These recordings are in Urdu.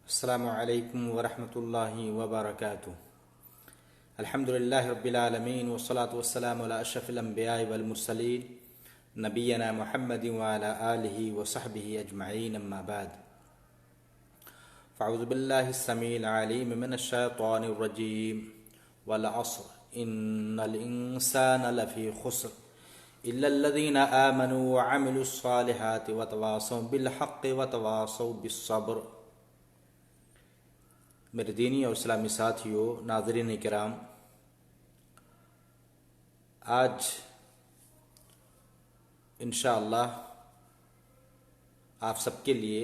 السلام علیکم ورحمۃ اللہ وبرکاتہ۔ الحمد للہ رب العالمین والصلاة والسلام علی اشرف الانبیاء والمرسلین نبینا محمد وعلی آلہ وصحبہ اجمعین، اما بعد فاعوذ باللہ السمیع العلیم من الشیطان الرجیم والعصر ان الانسان لفی خسر الا الذین آمنوا وعملوا الصالحات وتواصوا بالحق وتواصوا بالصبر۔ میرے دینی اور اسلامی ساتھیوں، ناظرین کرام، آج انشاءاللہ آپ سب کے لیے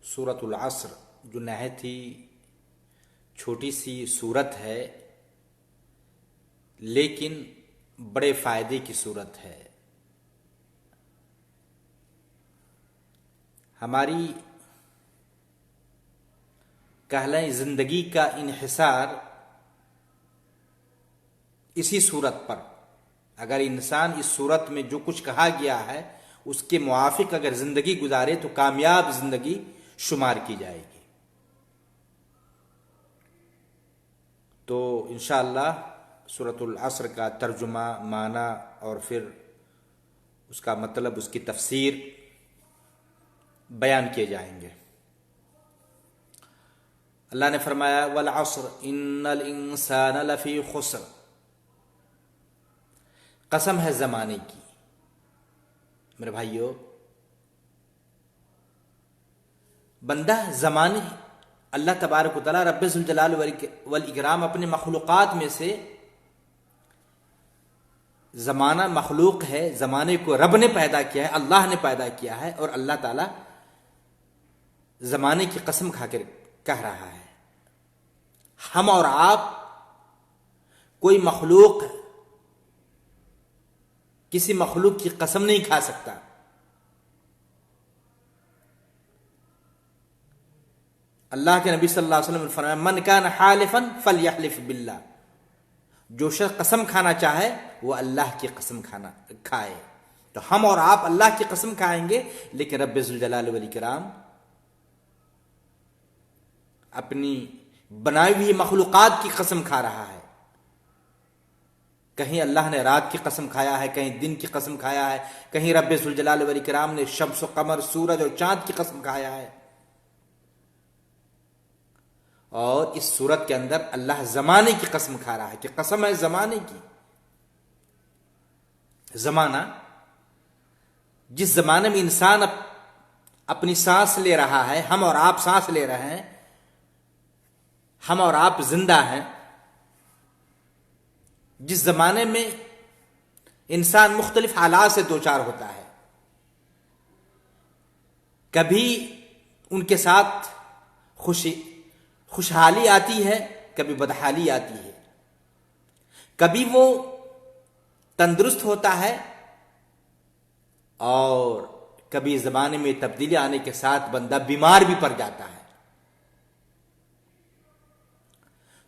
سورۃ العصر، جو نہایت ہی چھوٹی سی سورت ہے لیکن بڑے فائدے کی سورت ہے، ہماری کہلائیں زندگی کا انحصار اسی صورت پر۔ اگر انسان اس صورت میں جو کچھ کہا گیا ہے اس کے موافق اگر زندگی گزارے تو کامیاب زندگی شمار کی جائے گی۔ تو انشاءاللہ سورۃ العصر کا ترجمہ، معنی اور پھر اس کا مطلب، اس کی تفسیر بیان کیے جائیں گے۔ اللہ نے فرمایا والعصر ان الانسان لفی خسر، قسم ہے زمانے کی۔ میرے بھائیو، بندہ زمانے، اللہ تبارک و تعالی رب ذوالجلال والاکرام اپنے مخلوقات میں سے زمانہ مخلوق ہے، زمانے کو رب نے پیدا کیا ہے، اللہ نے پیدا کیا ہے، اور اللہ تعالی زمانے کی قسم کھا کر کہہ رہا ہے ہم اور آپ، کوئی مخلوق کسی مخلوق کی قسم نہیں کھا سکتا۔ اللہ کے نبی صلی اللہ علیہ وسلم نے فرمایا من کان حالفا فلیحلف باللہ، جو شخص قسم کھانا چاہے وہ اللہ کی قسم کھائے۔ تو ہم اور آپ اللہ کی قسم کھائیں گے، لیکن رب ذوالجلال والاکرام اپنی بنائی ہوئی مخلوقات کی قسم کھا رہا ہے۔ کہیں اللہ نے رات کی قسم کھایا ہے، کہیں دن کی قسم کھایا ہے، کہیں رب ذوالجلال والاکرام نے شمس و قمر، سورج اور چاند کی قسم کھایا ہے۔ اور اس صورت کے اندر اللہ زمانے کی قسم کھا رہا ہے کہ قسم ہے زمانے کی۔ زمانہ، جس زمانے میں انسان اپنی سانس لے رہا ہے، ہم اور آپ سانس لے رہے ہیں، ہم اور آپ زندہ ہیں، جس زمانے میں انسان مختلف حالات سے دوچار ہوتا ہے، کبھی ان کے ساتھ خوشحالی آتی ہے، کبھی بدحالی آتی ہے، کبھی وہ تندرست ہوتا ہے اور کبھی زمانے میں تبدیلی آنے کے ساتھ بندہ بیمار بھی پڑ جاتا ہے۔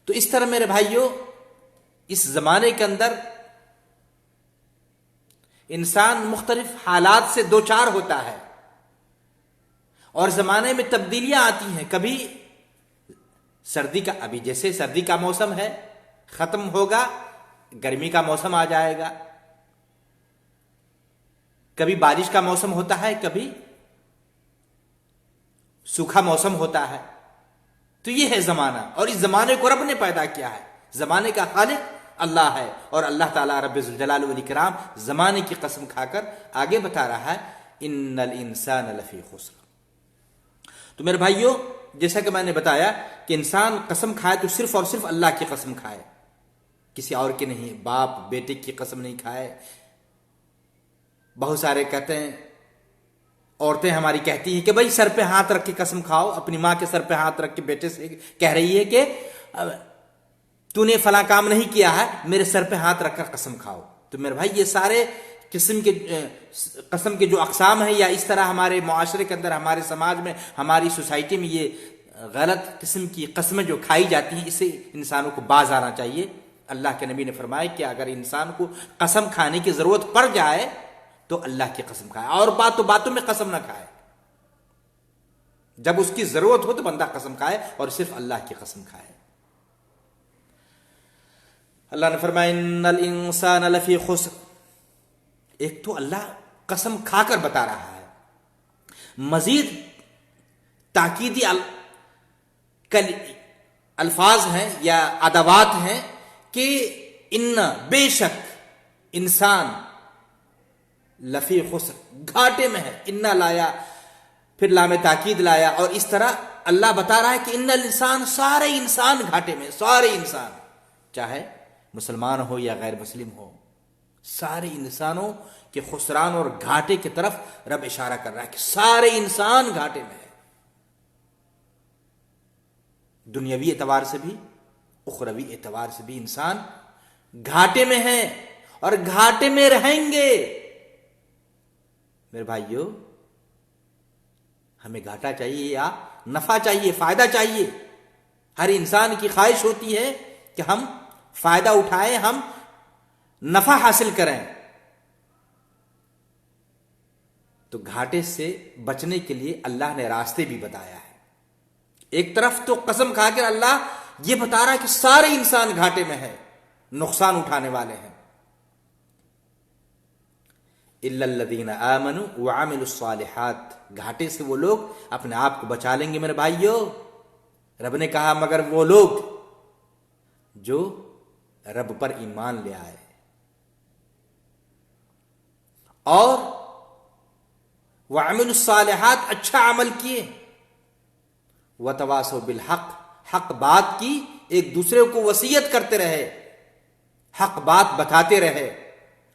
تو اس طرح میرے بھائیوں، اس زمانے کے اندر انسان مختلف حالات سے دوچار ہوتا ہے اور زمانے میں تبدیلیاں آتی ہیں۔ کبھی سردی کا، ابھی جیسے سردی کا موسم ہے، ختم ہوگا، گرمی کا موسم آ جائے گا، کبھی بارش کا موسم ہوتا ہے، کبھی سوکھا موسم ہوتا ہے۔ تو یہ ہے زمانہ، اور اس زمانے کو رب نے پیدا کیا ہے۔ زمانے کا خالق اللہ ہے، اور اللہ تعالیٰ رب ذوالجلال والاکرام زمانے کی قسم کھا کر آگے بتا رہا ہے ان الانسان لفی خسر۔ تو میرے بھائیوں، جیسا کہ میں نے بتایا کہ انسان قسم کھائے تو صرف اور صرف اللہ کی قسم کھائے، کسی اور کی نہیں۔ باپ بیٹے کی قسم نہیں کھائے۔ بہت سارے کہتے ہیں، عورتیں ہماری کہتی ہیں کہ بھائی سر پہ ہاتھ رکھ کے قسم کھاؤ، اپنی ماں کے سر پہ ہاتھ رکھ کے بیٹے سے کہہ رہی ہے کہ تو نے فلاں کام نہیں کیا ہے، میرے سر پہ ہاتھ رکھ کر قسم کھاؤ۔ تو میرے بھائی، یہ سارے قسم کے جو اقسام ہیں، یا اس طرح ہمارے معاشرے کے اندر، ہمارے سماج میں، ہماری سوسائٹی میں یہ غلط قسم کی قسمیں جو کھائی جاتی ہیں، اس سے انسانوں کو باز آنا چاہیے۔ اللہ کے نبی نے فرمایا کہ اگر انسان کو قسم کھانے کی ضرورت پڑ جائے تو اللہ کی قسم کھائے، اور باتوں میں قسم نہ کھائے۔ جب اس کی ضرورت ہو تو بندہ قسم کھائے اور صرف اللہ کی قسم کھائے. اللہ نے فرمایا ان الانسان لفی خسر. ایک تو اللہ قسم کھا کر بتا رہا ہے, مزید تاکیدی الفاظ ہیں یا ادوات ہیں کہ ان بے شک انسان لفی خسر گھاٹے میں ہے. ان لایا, پھر لام تاکید لایا, اور اس طرح اللہ بتا رہا ہے کہ ان الانسان, سارے انسان گھاٹے میں, سارے انسان, چاہے مسلمان ہو یا غیر مسلم ہو, سارے انسانوں کے خسران اور گھاٹے کی طرف رب اشارہ کر رہا ہے کہ سارے انسان گھاٹے میں ہے, دنیاوی اعتبار سے بھی اخروی اعتبار سے بھی انسان گھاٹے میں ہے اور گھاٹے میں رہیں گے. میرے بھائیو, ہمیں گھاٹا چاہیے یا نفع چاہیے, فائدہ چاہیے؟ ہر انسان کی خواہش ہوتی ہے کہ ہم فائدہ اٹھائیں, ہم نفع حاصل کریں. تو گھاٹے سے بچنے کے لیے اللہ نے راستے بھی بتایا ہے. ایک طرف تو قسم کھا کر اللہ یہ بتا رہا ہے کہ سارے انسان گھاٹے میں ہے, نقصان اٹھانے والے ہیں. الا الذین آمنوا وعملوا الصالحات, گھاٹے سے وہ لوگ اپنے آپ کو بچا لیں گے. میرے بھائیو, رب نے کہا مگر وہ لوگ جو رب پر ایمان لے آئے اور وعملوا الصالحات, اچھا عمل کیے, وتواصوا بالحق, حق بات کی, ایک دوسرے کو وصیت کرتے رہے, حق بات بتاتے رہے,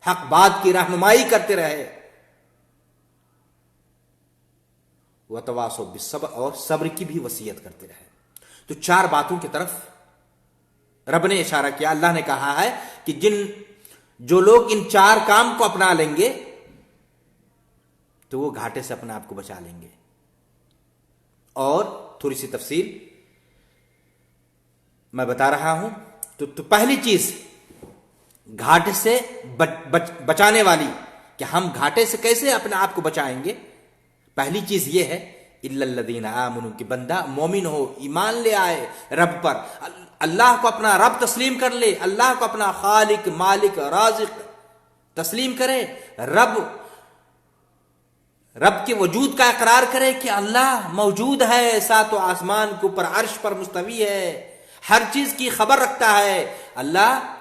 حق بات کی رہنمائی کرتے رہے, وتواصوا بالصبر, اور صبر کی بھی وصیت کرتے رہے. تو چار باتوں کی طرف رب نے اشارہ کیا. اللہ نے کہا ہے کہ جو لوگ ان چار کام کو اپنا لیں گے تو وہ گھاٹے سے اپنے آپ کو بچا لیں گے. اور تھوڑی سی تفصیل میں بتا رہا ہوں. تو پہلی چیز گھاٹے سے بچانے والی, کہ ہم گھاٹے سے کیسے اپنے آپ کو بچائیں گے, پہلی چیز یہ ہے الا الذین آمنوا, کہ بندہ مومن ہو, ایمان لے آئے رب پر, اللہ کو اپنا رب تسلیم کر لے, اللہ کو اپنا خالق, مالک, رازق تسلیم کرے, رب کے وجود کا اقرار کرے کہ اللہ موجود ہے, ساتوں آسمان کے اوپر عرش پر مستوی ہے, ہر چیز کی خبر رکھتا ہے. اللہ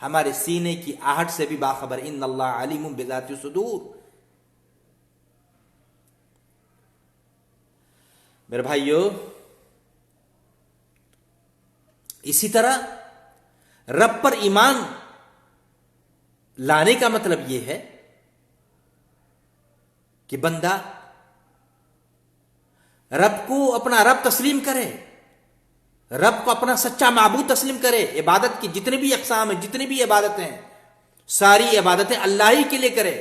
ہمارے سینے کی آہٹ سے بھی باخبر, ان اللہ علیم بذات الصدور. میرے بھائیو, اسی طرح رب پر ایمان لانے کا مطلب یہ ہے کہ بندہ رب کو اپنا رب تسلیم کرے, رب کو اپنا سچا معبود تسلیم کرے. عبادت کی جتنی بھی اقسام ہیں, جتنی بھی عبادتیں ہیں, ساری عبادتیں اللہ ہی کے لیے کرے.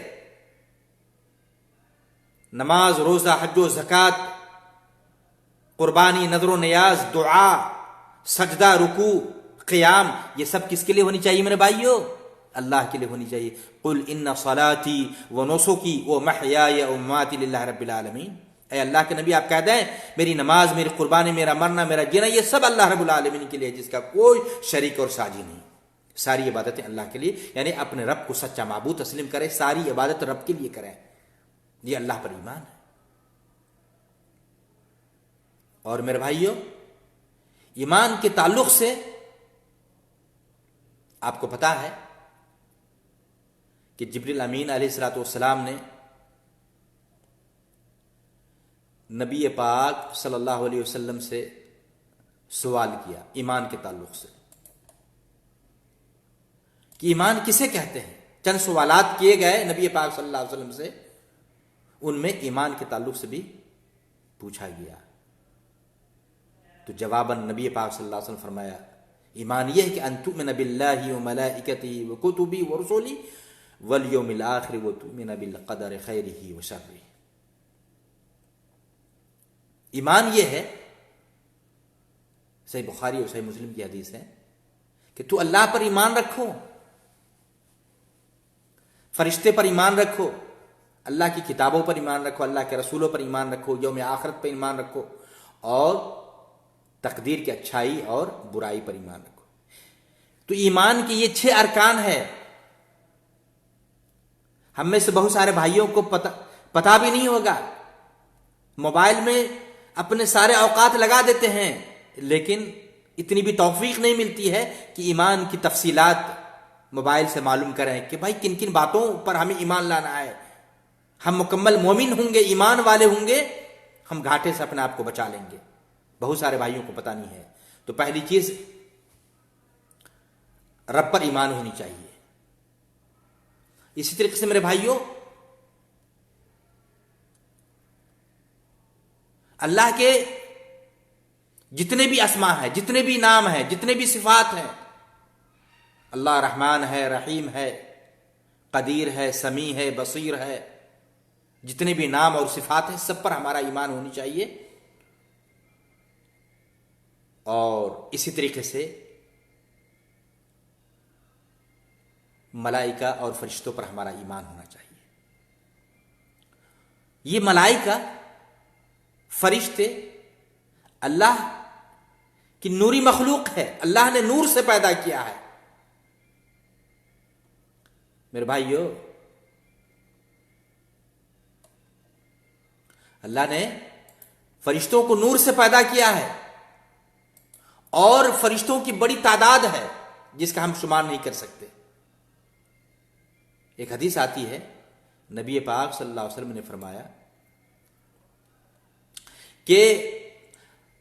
نماز, روزہ, حج و زکوٰۃ, قربانی, نذر و نیاز, دعا, سجدہ, رکوع, قیام, یہ سب کس کے لیے ہونی چاہیے میرے بھائیو؟ اللہ کے لیے ہونی چاہیے. قل ان صلاتی و نسکی و محیای و مماتی للہ رب العالمین. اے اللہ کے نبی, آپ کہہ دیں میری نماز, میری قربانی, میرا مرنا, میرا جینا, یہ سب اللہ رب العالمین کے لیے, جس کا کوئی شریک اور ساجی نہیں. ساری عبادتیں اللہ کے لیے, یعنی اپنے رب کو سچا معبود تسلیم کرے, ساری عبادت رب کے لیے کریں. یہ اللہ پر ایمان ہے. اور میرے بھائیو, ایمان کے تعلق سے آپ کو پتا ہے کہ جبریل امین علیہ الصلوۃ والسلام نے نبی پاک صلی اللہ علیہ وسلم سے سوال کیا ایمان کے تعلق سے کہ ایمان کسے کہتے ہیں. چند سوالات کیے گئے نبی پاک صلی اللہ علیہ وسلم سے, ان میں ایمان کے تعلق سے بھی پوچھا گیا. تو جواباً نبی پاک صلی اللہ علیہ وسلم فرمایا ایمان یہ ہے کہ ان تؤمن باللہ وملائکتہ وکتبہ ورسلہ والیوم الآخر وتؤمن بالقدر خیرہ وشرہ. ایمان یہ ہے, صحیح بخاری اور صحیح مسلم کی حدیث ہے, کہ تو اللہ پر ایمان رکھو, فرشتے پر ایمان رکھو, اللہ کی کتابوں پر ایمان رکھو, اللہ کے رسولوں پر ایمان رکھو, یوم آخرت پر ایمان رکھو, اور تقدیر کی اچھائی اور برائی پر ایمان رکھو. تو ایمان کے یہ 6 ارکان ہے. ہم میں سے بہت سارے بھائیوں کو پتا بھی نہیں ہوگا. موبائل میں اپنے سارے اوقات لگا دیتے ہیں, لیکن اتنی بھی توفیق نہیں ملتی ہے کہ ایمان کی تفصیلات موبائل سے معلوم کریں کہ بھائی کن کن باتوں پر ہمیں ایمان لانا ہے. ہم مکمل مومن ہوں گے, ایمان والے ہوں گے, ہم گھاٹے سے اپنے آپ کو بچا لیں گے. بہت سارے بھائیوں کو پتہ نہیں ہے. تو پہلی چیز رب پر ایمان ہونی چاہیے. اسی طریقے سے میرے بھائیوں, اللہ کے جتنے بھی اسماء ہیں, جتنے بھی نام ہیں, جتنے بھی صفات ہیں, اللہ رحمان ہے, رحیم ہے, قدیر ہے, سمیع ہے, بصیر ہے, جتنے بھی نام اور صفات ہیں سب پر ہمارا ایمان ہونی چاہیے. اور اسی طریقے سے ملائکہ اور فرشتوں پر ہمارا ایمان ہونا چاہیے. یہ ملائکہ فرشتے اللہ کی نوری مخلوق ہے, اللہ نے نور سے پیدا کیا ہے. میرے بھائیو, اللہ نے فرشتوں کو نور سے پیدا کیا ہے, اور فرشتوں کی بڑی تعداد ہے جس کا ہم شمار نہیں کر سکتے. ایک حدیث آتی ہے, نبی پاک صلی اللہ علیہ وسلم نے فرمایا کہ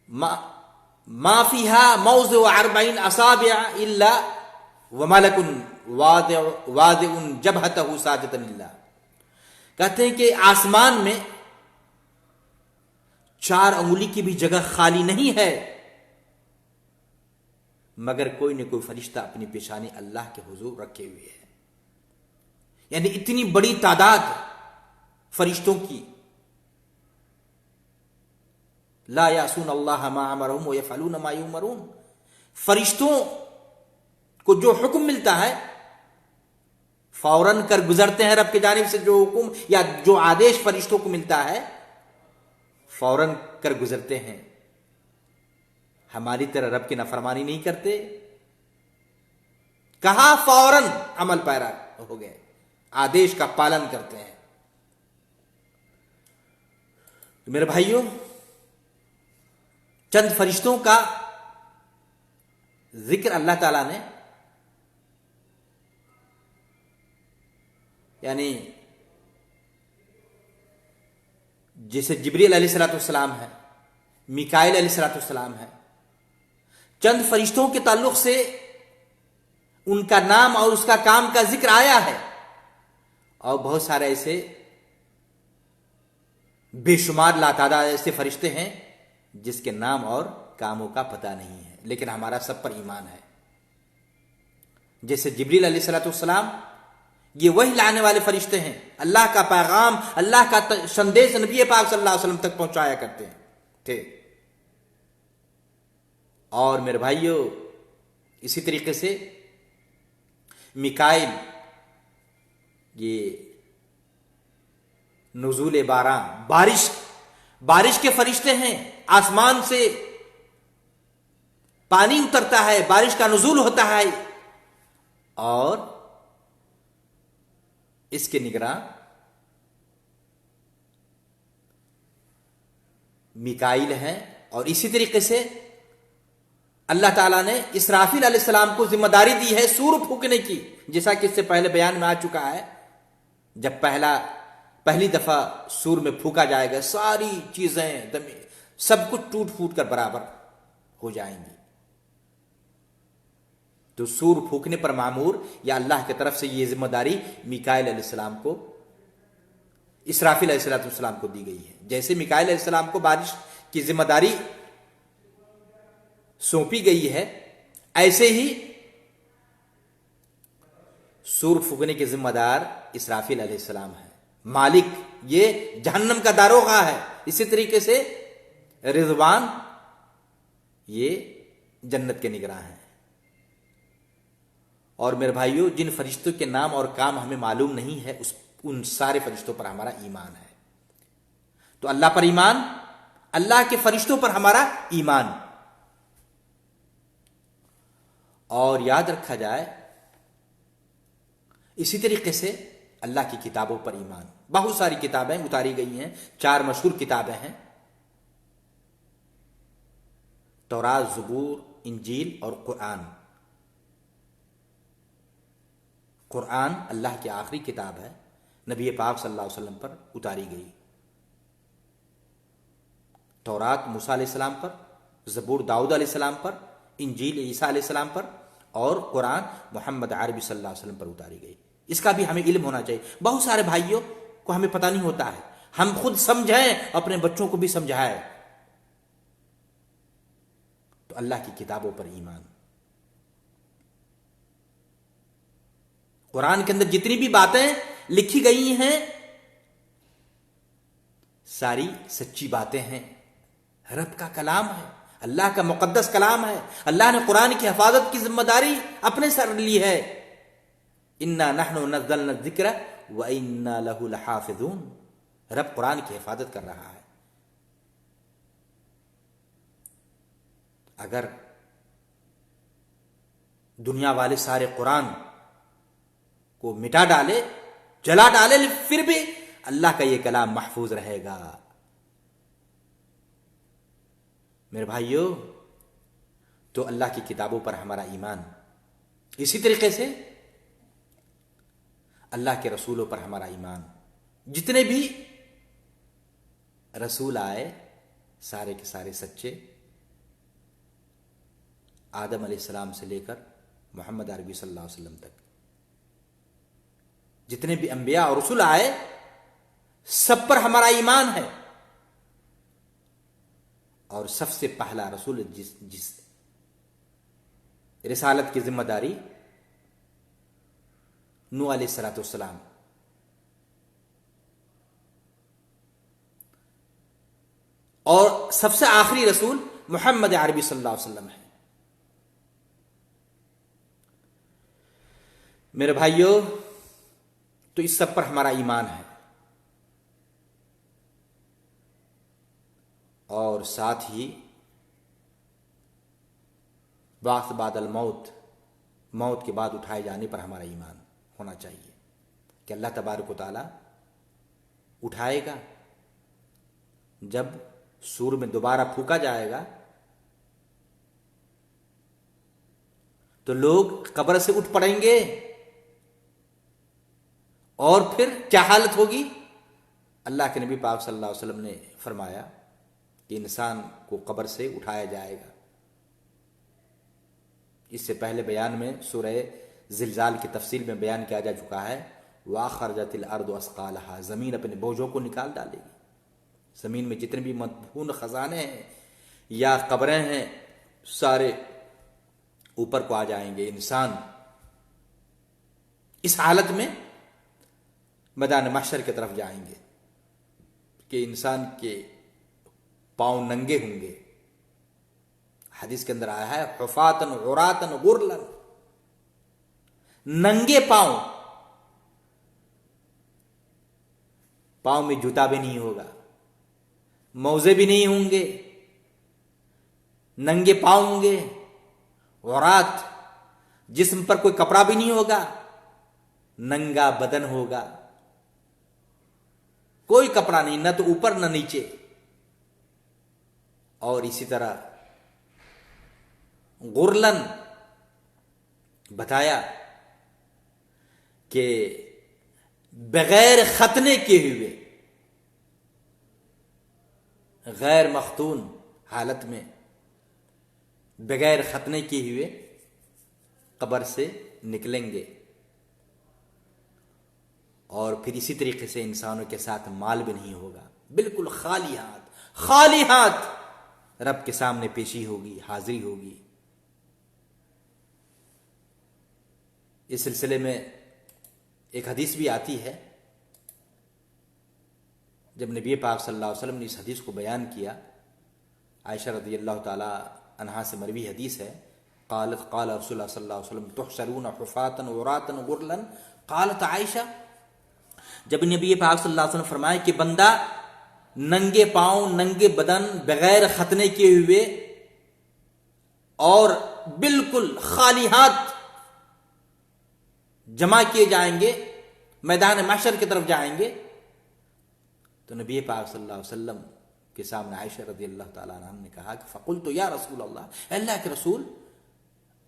ما فیہا موضع 40 اصابع الا وملک واضع جبہتہ ساجدا للہ. کہتے ہیں کہ آسمان میں 4 انگلی کی بھی جگہ خالی نہیں ہے مگر کوئی نہ کوئی فرشتہ اپنی پیشانی اللہ کے حضور رکھے ہوئے ہے. یعنی اتنی بڑی تعداد فرشتوں کی. لا یعصون اللہ ما امرهم ویفعلون ما یؤمرون. فرشتوں کو جو حکم ملتا ہے فوراً کر گزرتے ہیں. رب کی جانب سے جو حکم یا جو آدیش فرشتوں کو ملتا ہے فوراً کر گزرتے ہیں. ہماری طرح رب کی نافرمانی نہیں کرتے. کہا فوراً عمل پیرا ہو گئے, آدیش کا پالن کرتے ہیں. میرے بھائیوں, چند فرشتوں کا ذکر اللہ تعالیٰ نے یعنی جیسے جبریل علیہ الصلوۃ والسلام ہے, میکائیل علیہ الصلوۃ والسلام ہے, چند فرشتوں کے تعلق سے ان کا نام اور اس کا کام کا ذکر آیا ہے. اور بہت سارے ایسے بے شمار لاتعداد ایسے فرشتے ہیں جس کے نام اور کاموں کا پتہ نہیں ہے, لیکن ہمارا سب پر ایمان ہے. جیسے جبریل علیہ الصلوۃ والسلام, یہ وحی لانے والے فرشتے ہیں, اللہ کا پیغام, اللہ کا سندیش نبی پاک صلی اللہ علیہ وسلم تک پہنچایا کرتے تھے. اور میرے بھائیوں, اسی طریقے سے میکائیل یہ نزول باراں, بارش کے فرشتے ہیں. آسمان سے پانی اترتا ہے, بارش کا نزول ہوتا ہے, اور اس کے نگراں میکائیل ہیں. اور اسی طریقے سے اللہ تعالیٰ نے اسرافیل علیہ السلام کو ذمہ داری دی ہے سور پھونکنے کی, جیسا کہ اس سے پہلے بیان میں آ چکا ہے. جب پہلی دفعہ سور میں پھونکا جائے گا, ساری چیزیں سب کچھ ٹوٹ پھوٹ کر برابر ہو جائیں گی. تو سور پھونکنے پر معمور یا اللہ کی طرف سے یہ ذمہ داری میکائیل علیہ السلام کو, اسرافیل علیہ السلام کو دی گئی ہے. جیسے میکائیل علیہ السلام کو بارش کی ذمہ داری سونپی گئی ہے, ایسے ہی سور پھونکنے کے ذمہ دار اسرافیل علیہ السلام ہے. مالک یہ جہنم کا داروغہ ہے. اسی طریقے سے رضوان یہ جنت کے نگراں ہیں. اور میرے بھائیوں, جن فرشتوں کے نام اور کام ہمیں معلوم نہیں ہے ان سارے فرشتوں پر ہمارا ایمان ہے. تو اللہ پر ایمان, اللہ کے فرشتوں پر ہمارا ایمان. اور یاد رکھا جائے اسی طریقے سے اللہ کی کتابوں پر ایمان. بہت ساری کتابیں اتاری گئی ہیں. 4 مشہور کتابیں ہیں: تورات، زبور، انجیل اور قرآن. قرآن اللہ کی آخری کتاب ہے، نبی پاک صلی اللہ علیہ وسلم پر اتاری گئی. تورات موسیٰ علیہ السلام پر، زبور داؤد علیہ السلام پر، انجیل عیسیٰ علیہ السلام پر، اور قرآن محمد عربی صلی اللہ علیہ وسلم پر اتاری گئی. اس کا بھی ہمیں علم ہونا چاہیے. بہت سارے بھائیوں کو ہمیں پتہ نہیں ہوتا ہے. ہم خود سمجھیں، اپنے بچوں کو بھی سمجھائیں. تو اللہ کی کتابوں پر ایمان. قرآن کے اندر جتنی بھی باتیں لکھی گئی ہیں ساری سچی باتیں ہیں. رب کا کلام ہے، اللہ کا مقدس کلام ہے. اللہ نے قرآن کی حفاظت کی ذمہ داری اپنے سر لی ہے. انا نحن نزلنا الذکر وانا له لحافظون. رب قرآن کی حفاظت کر رہا ہے. اگر دنیا والے سارے قرآن کو مٹا ڈالے، جلا ڈالے، پھر بھی اللہ کا یہ کلام محفوظ رہے گا. میرے بھائیو، تو اللہ کی کتابوں پر ہمارا ایمان. اسی طریقے سے اللہ کے رسولوں پر ہمارا ایمان. جتنے بھی رسول آئے سارے کے سارے سچے. آدم علیہ السلام سے لے کر محمد عربی صلی اللہ علیہ وسلم تک جتنے بھی انبیاء اور رسول آئے سب پر ہمارا ایمان ہے. اور سب سے پہلا رسول جس رسالت کی ذمہ داری نوح علیہ الصلوۃ والسلام. اور سب سے آخری رسول محمد عربی صلی اللہ علیہ وسلم ہے. میرے بھائیوں، تو اس سب پر ہمارا ایمان ہے. اور ساتھ ہی بعث بعد الموت، موت کے بعد اٹھائے جانے پر ہمارا ایمان ہونا چاہیے کہ اللہ تبارک و تعالی اٹھائے گا. جب سور میں دوبارہ پھونکا جائے گا تو لوگ قبر سے اٹھ پڑیں گے. اور پھر کیا حالت ہوگی؟ اللہ کے نبی پاک صلی اللہ علیہ وسلم نے فرمایا کہ انسان کو قبر سے اٹھایا جائے گا. اس سے پہلے بیان میں سورہ زلزال کی تفصیل میں بیان کیا جا چکا ہے. وَأَخْرَجَتِ الْأَرْضُ أَثْقَالَهَا. زمین اپنے بوجھوں کو نکال ڈالے گی. زمین میں جتنے بھی مدفون خزانے ہیں یا قبریں ہیں سارے اوپر کو آ جائیں گے. انسان اس حالت میں میدان محشر کی طرف جائیں گے کہ انسان کے پاؤں ننگے ہوں گے. حدیث کے اندر آیا ہے حفاتن عراتن غرلن. ننگے پاؤں، پاؤں میں جوتا بھی نہیں ہوگا، موزے بھی نہیں ہوں گے، ننگے پاؤں ہوں گے. عورات، جسم پر کوئی کپڑا بھی نہیں ہوگا، ننگا بدن ہوگا. کوئی کپڑا نہیں، نہ تو اوپر نہ نیچے. اور اسی طرح غرلن بتایا کہ بغیر ختنے کے ہوئے، غیر مختون حالت میں بغیر ختنے کے ہوئے قبر سے نکلیں گے. اور پھر اسی طریقے سے انسانوں کے ساتھ مال بھی نہیں ہوگا. بالکل خالی ہاتھ، خالی ہاتھ رب کے سامنے پیشی ہوگی، حاضری ہوگی. اس سلسلے میں ایک حدیث بھی آتی ہے. جب نبی پاک صلی اللہ علیہ وسلم نے اس حدیث کو بیان کیا، عائشہ رضی اللہ تعالی عنہا سے مروی حدیث ہے، قالت قال رسول اللہ صلی اللہ علیہ وسلم تحشرون حفاتا عراتا غرلا. قالت عائشہ، جب نبی پاک صلی اللہ علیہ وسلم فرمائے کہ بندہ ننگے پاؤں ننگے بدن بغیر ختنے کیے ہوئے اور بالکل خالی ہاتھ جمع کیے جائیں گے، میدان محشر کی طرف جائیں گے، تو نبی پاک صلی اللہ علیہ وسلم کے سامنے عائشہ رضی اللہ تعالیٰ عنہ نے کہا کہ فقلت یا رسول اللہ، اے اللہ کے رسول،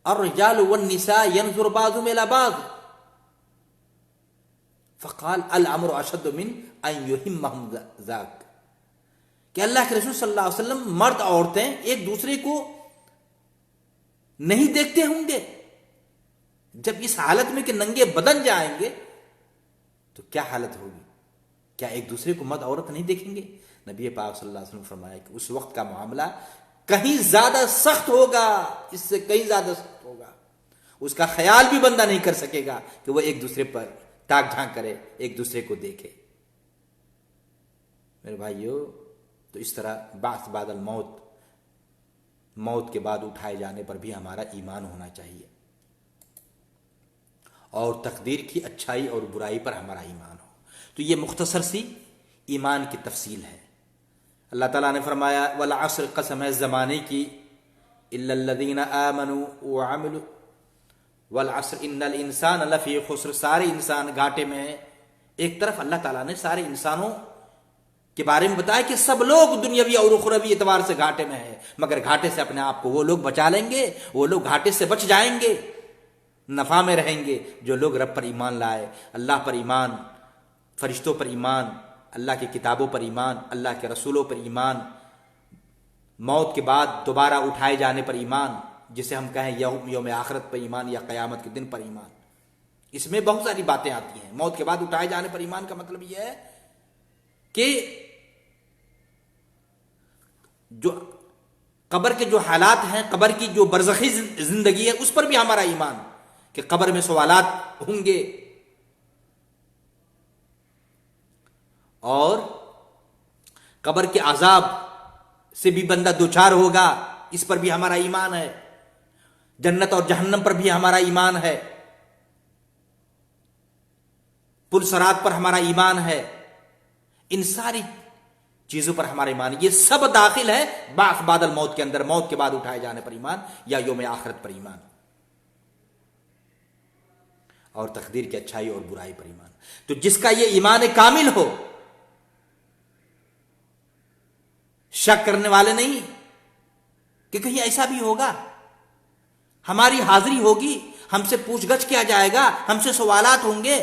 الرجال والنساء ينظر بعضهم الى بعض، فقال الامر اشد من ان يهمهم ذاك، کہ اللہ کے رسول صلی اللہ علیہ وسلم، مرد عورتیں ایک دوسرے کو نہیں دیکھتے ہوں گے، جب اس حالت میں کہ ننگے بدن جائیں گے تو کیا حالت ہوگی؟ کیا ایک دوسرے کو مرد عورت نہیں دیکھیں گے؟ نبی پاک صلی اللہ علیہ وسلم نے فرمایا کہ اس وقت کا معاملہ کہیں زیادہ سخت ہوگا، اس سے کہیں زیادہ سخت ہوگا، اس کا خیال بھی بندہ نہیں کر سکے گا کہ وہ ایک دوسرے پر تاک جھانک کرے، ایک دوسرے کو دیکھے۔ میرے بھائیو، تو اس طرح بعث بعد الموت، موت کے بعد اٹھائے جانے پر بھی ہمارا ایمان ہونا چاہیے، اور تقدیر کی اچھائی اور برائی پر ہمارا ایمان ہو۔ تو یہ مختصر سی ایمان کی تفصیل ہے۔ اللہ تعالیٰ نے فرمایا والعصر، قسم ہے زمانے کی، الا الذین آمنوا وعملوا، والعصر ان الانسان لفی خسر، سارے انسان گھاٹے میں ہیں۔ ایک طرف اللہ تعالیٰ نے سارے انسانوں کے بارے میں بتایا کہ سب لوگ دنیاوی اور اخروی اعتبار سے گھاٹے میں ہیں، مگر گھاٹے سے اپنے آپ کو وہ لوگ بچا لیں گے، وہ لوگ گھاٹے سے بچ جائیں گے، نفع میں رہیں گے، جو لوگ رب پر ایمان لائے، اللہ پر ایمان، فرشتوں پر ایمان، اللہ کی کتابوں پر ایمان، اللہ کے رسولوں پر ایمان، موت کے بعد دوبارہ اٹھائے جانے پر ایمان، جسے ہم کہیں یوم آخرت پر ایمان یا قیامت کے دن پر ایمان۔ اس میں بہت ساری باتیں آتی ہیں۔ موت کے بعد اٹھائے جانے پر ایمان کا مطلب یہ ہے کہ جو قبر کے جو حالات ہیں، قبر کی جو برزخی زندگی ہے، اس پر بھی ہمارا ایمان، کہ قبر میں سوالات ہوں گے اور قبر کے عذاب سے بھی بندہ دوچار ہوگا، اس پر بھی ہمارا ایمان ہے۔ جنت اور جہنم پر بھی ہمارا ایمان ہے، پل صراط پر ہمارا ایمان ہے، ان ساری چیزوں پر ہمارا ایمان ہے۔ یہ سب داخل ہے بعث بعد الموت کے اندر، موت کے بعد اٹھائے جانے پر ایمان یا یوم آخرت پر ایمان، اور تقدیر کی اچھائی اور برائی پر ایمان۔ تو جس کا یہ ایمان کامل ہو، شک کرنے والے نہیں کہ کہیں ایسا بھی ہوگا، ہماری حاضری ہوگی، ہم سے پوچھ گچھ کیا جائے گا، ہم سے سوالات ہوں گے،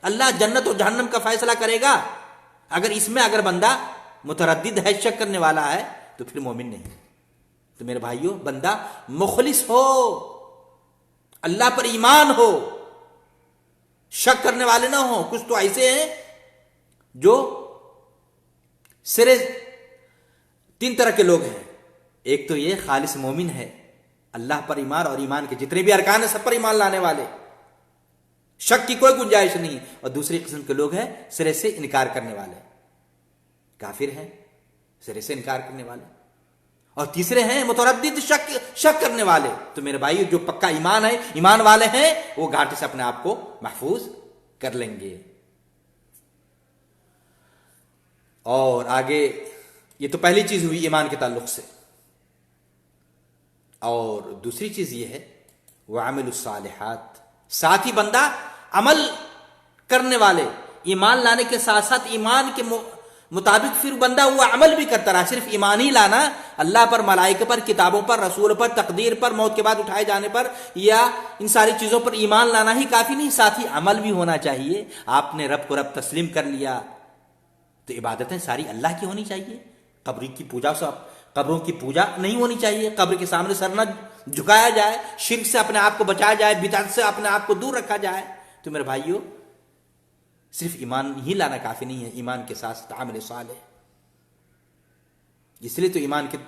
اللہ جنت اور جہنم کا فیصلہ کرے گا، اگر اس میں اگر بندہ متردد ہے، شک کرنے والا ہے، تو پھر مومن نہیں۔ تو میرے بھائیوں، بندہ مخلص ہو، اللہ پر ایمان ہو، شک کرنے والے نہ ہوں۔ کچھ تو ایسے ہیں جو سرے تین طرح کے لوگ ہیں۔ ایک تو یہ خالص مومن ہے، اللہ پر ایمان اور ایمان کے جتنے بھی ارکان ہیں سب پر ایمان لانے والے، شک کی کوئی گنجائش نہیں۔ اور دوسری قسم کے لوگ ہیں سرے سے انکار کرنے والے، کافر ہیں، سرے سے انکار کرنے والے۔ اور تیسرے ہیں متردد، شک کرنے والے۔ تو میرے بھائی، جو پکا ایمان ہے، ایمان والے ہیں، وہ گھاٹے سے اپنے آپ کو محفوظ کر لیں گے۔ اور آگے، یہ تو پہلی چیز ہوئی ایمان کے تعلق سے، اور دوسری چیز یہ ہے وَعَمِلُ الصَّالِحَاتِ، ساتھ ہی بندہ عمل کرنے والے، ایمان لانے کے ساتھ ساتھ ایمان کے مطابق پھر بندہ وہ عمل بھی کرتا رہا۔ صرف ایمان ہی لانا، اللہ پر، ملائکہ پر، کتابوں پر، رسول پر، تقدیر پر، موت کے بعد اٹھائے جانے پر، یا ان ساری چیزوں پر ایمان لانا ہی کافی نہیں، ساتھ ہی عمل بھی ہونا چاہیے۔ آپ نے رب کو رب تسلیم کر لیا تو عبادتیں ساری اللہ کی ہونی چاہیے۔ قبروں کی پوجا نہیں ہونی چاہیے، قبر کے سامنے سر نہ جھکایا جائے، شرک سے اپنے آپ کو بچایا جائے، بدعت سے اپنے آپ کو دور رکھا جائے۔ تو میرے بھائیوں، صرف ایمان ہی لانا کافی نہیں ہے، ایمان کے ساتھ ساتھ عمل صالح۔ اس لیے تو ایمان کے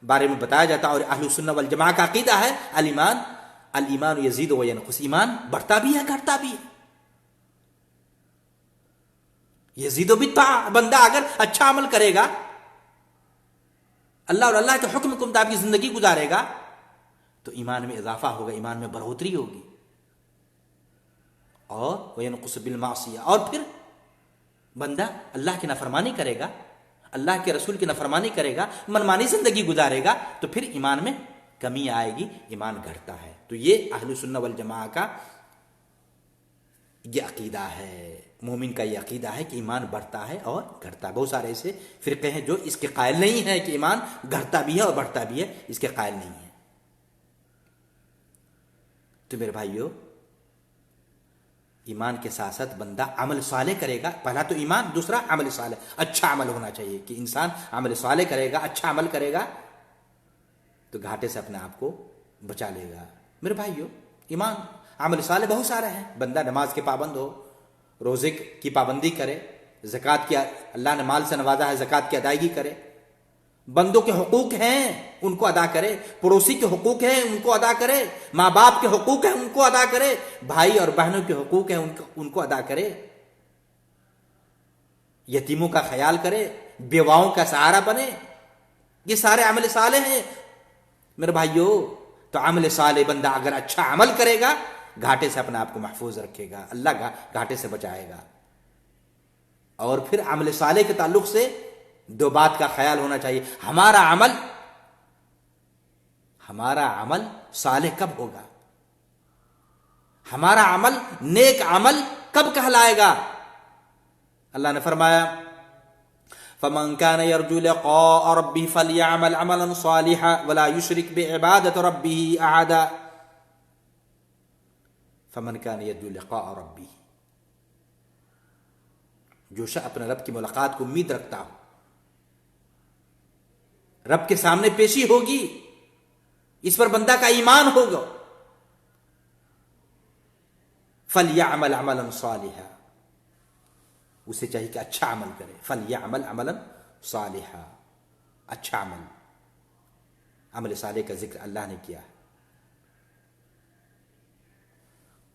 بارے میں بتایا جاتا ہے، اور اہل سنہ والجماعہ کا عقیدہ ہے الایمان یزید و ینقص، ایمان بڑھتا بھی ہے گھٹتا بھی ہے۔ یزید و بالطاعہ، بندہ اگر اچھا عمل کرے گا، اللہ اور اللہ کے حکم کے مطابق زندگی گزارے گا، تو ایمان میں اضافہ ہوگا، ایمان میں بڑھوتری ہوگی۔ اور وینقص بالمعصیہ، اور پھر بندہ اللہ کی نافرمانی کرے گا، اللہ کے رسول کی نافرمانی کرے گا، منمانی زندگی گزارے گا، تو پھر ایمان میں کمی آئے گی، ایمان گھٹتا ہے۔ تو یہ اہل سنت والجماعہ کا یہ عقیدہ ہے، مومن کا یہ عقیدہ ہے کہ ایمان بڑھتا ہے اور گھٹتا ہے۔ بہت سارے ایسے فرقے ہیں جو اس کے قائل نہیں ہیں کہ ایمان گھٹتا بھی ہے اور بڑھتا بھی ہے، اس کے قائل نہیں ہیں۔ تو میرے بھائیو، ایمان کے ساتھ ساتھ بندہ عمل صالح کرے گا۔ پہلا تو ایمان، دوسرا عمل صالح، اچھا عمل ہونا چاہیے کہ انسان عمل صالح کرے گا، اچھا عمل کرے گا تو گھاٹے سے اپنے آپ کو بچا لے گا۔ میرے بھائیو، ایمان عمل صالح بہت سارے ہیں۔ بندہ نماز کے پابند ہو، روزے کی پابندی کرے، زکوٰۃ کی، اللہ نے مال سے نوازا ہے، زکوٰۃ کی ادائیگی کرے، بندوں کے حقوق ہیں ان کو ادا کرے، پڑوسی کے حقوق ہیں ان کو ادا کرے، ماں باپ کے حقوق ہیں ان کو ادا کرے، بھائی اور بہنوں کے حقوق ہیں ان کو ادا کرے، یتیموں کا خیال کرے، بیواؤں کا سہارا بنے۔ یہ سارے عمل صالح ہیں میرے بھائیو۔ تو عمل صالح بندہ اگر اچھا عمل کرے گا، گھاٹے سے اپنے آپ کو محفوظ رکھے گا، اللہ گھاٹے سے بچائے گا۔ اور پھر عمل صالح کے تعلق سے دو بات کا خیال ہونا چاہیے، ہمارا عمل صالح کب ہوگا، ہمارا عمل نیک عمل کب کہلائے گا۔ اللہ نے فرمایا فَمَنْ كَانَ يَرْجُو لِقَاءَ رَبِّهِ فَلْيَعْمَلْ عَمَلًا صَالِحًا وَلَا يُشْرِكْ بِعِبَادَةِ رَبِّهِ أَحَدًا۔ فَمَنْ كَانَ يَرْجُو لِقَاءَ رَبِّهِ، جو شخص اپنے رب کی ملاقات کو امید رکھتا ہو، رب کے سامنے پیشی ہوگی، اس پر بندہ کا ایمان ہوگا، فَلْيَعْمَلْ عَمَلًا صَالِحًا، اسے چاہیے کہ اچھا عمل کرے، فَلْيَعْمَلْ عَمَلًا صَالِحًا، اچھا عمل، عمل صالح کا ذکر اللہ نے کیا ہے۔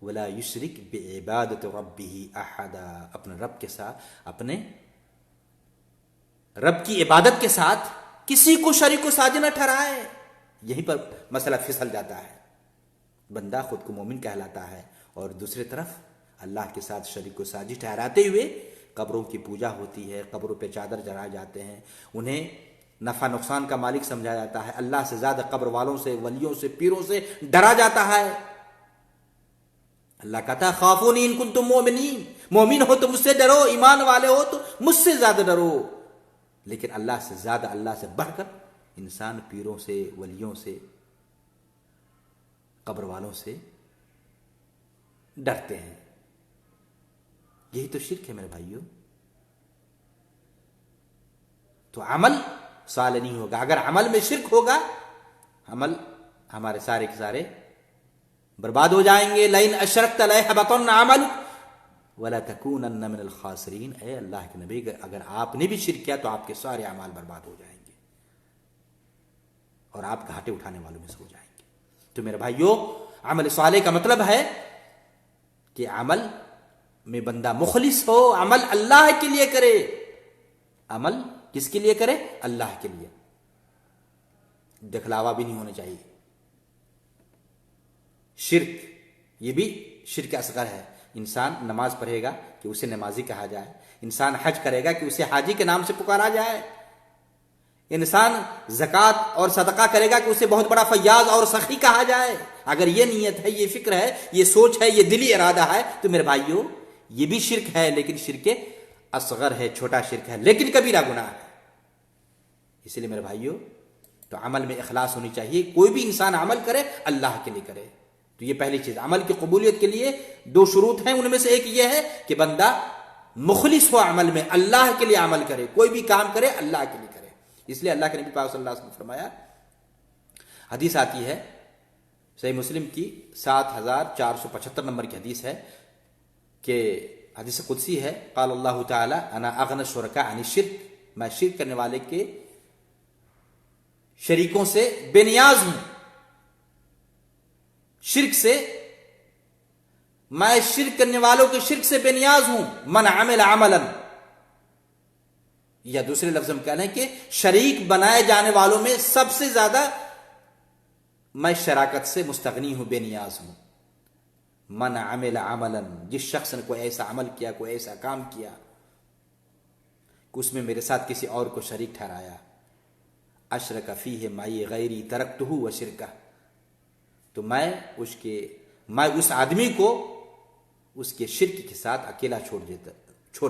وَلَا يُشْرِكْ بِعِبَادَةِ رَبِّهِ أَحَدًا، اپنے رب کے ساتھ، اپنے رب کی عبادت کے ساتھ کسی کو شریک و ساجی نہ ٹھہرائے۔ یہیں پر مسئلہ پھسل جاتا ہے، بندہ خود کو مومن کہلاتا ہے اور دوسری طرف اللہ کے ساتھ شریک و ساجی ٹھہراتے ہوئے قبروں کی پوجا ہوتی ہے، قبروں پہ چادر چڑھائے جاتے ہیں، انہیں نفع نقصان کا مالک سمجھا جاتا ہے، اللہ سے زیادہ قبر والوں سے، ولیوں سے، پیروں سے ڈرا جاتا ہے۔ اللہ کہتا ہے خافونی ان کنتم مومنین، مومن ہو تو مجھ سے ڈرو، ایمان والے ہو تو مجھ سے زیادہ ڈرو۔ لیکن اللہ سے زیادہ، اللہ سے بڑھ کر انسان پیروں سے، ولیوں سے، قبر والوں سے ڈرتے ہیں۔ یہی تو شرک ہے میرے بھائیوں۔ تو عمل صالح نہیں ہوگا، اگر عمل میں شرک ہوگا، عمل ہمارے سارے کے سارے برباد ہو جائیں گے۔ لئن اشرکت لیحبطن عملک ولتکونن من الخاسرین، اے اللہ کے نبی، اگر آپ نے بھی شرک کیا تو آپ کے سارے اعمال برباد ہو جائیں گے اور آپ گھاٹے اٹھانے والوں میں سے ہو جائیں گے۔ تو میرے بھائیوں، عمل صالح کا مطلب ہے کہ عمل میں بندہ مخلص ہو، عمل اللہ کے لیے کرے۔ عمل کس کے لیے کرے؟ اللہ کے لیے، دکھلاوا بھی نہیں ہونا چاہیے۔ شرک، یہ بھی شرک اصغر ہے۔ انسان نماز پڑھے گا کہ اسے نمازی کہا جائے، انسان حج کرے گا کہ اسے حاجی کے نام سے پکارا جائے، انسان زکوٰۃ اور صدقہ کرے گا کہ اسے بہت بڑا فیاض اور سخی کہا جائے۔ اگر یہ نیت ہے، یہ فکر ہے، یہ سوچ ہے، یہ دلی ارادہ ہے، تو میرے بھائیوں یہ بھی شرک ہے، لیکن شرک اصغر ہے، چھوٹا شرک ہے، لیکن کبیرہ گناہ ہے۔ اس لیے میرے بھائیوں، تو عمل میں اخلاص ہونی چاہیے، کوئی بھی انسان عمل کرے اللہ کے لیے کرے۔ تو یہ پہلی چیز، عمل کی قبولیت کے لیے دو شروط ہیں، ان میں سے ایک یہ ہے کہ بندہ مخلص ہو عمل میں، اللہ کے لیے عمل کرے، کوئی بھی کام کرے اللہ کے لیے کرے۔ اس لیے اللہ کے نبی پاک صلی اللہ علیہ وسلم نے فرمایا، حدیث آتی ہے صحیح مسلم کی 7475 نمبر کی حدیث ہے کہ حدیث قدسی ہے، قال اللہ تعالی انا اغنى الشرکاء عن الشرک، میں شرک کرنے والے کے شریکوں سے بے نیاز ہوں، شرک سے، میں شرک کرنے والوں کے شرک سے بے نیاز ہوں۔ من عمل عملا، یا دوسرے لفظ میں کہنا ہے کہ شریک بنائے جانے والوں میں سب سے زیادہ میں شراکت سے مستغنی ہوں، بے نیاز ہوں۔ من عمل عملا، جس شخص نے کوئی ایسا عمل کیا، کوئی ایسا کام کیا کہ اس میں میرے ساتھ کسی اور کو شریک ٹھہرایا، اشرک فیہ معی غیری ترکتہ و شرکہ، تو میں اس آدمی کو اس کے شرک کے ساتھ اکیلا چھوڑ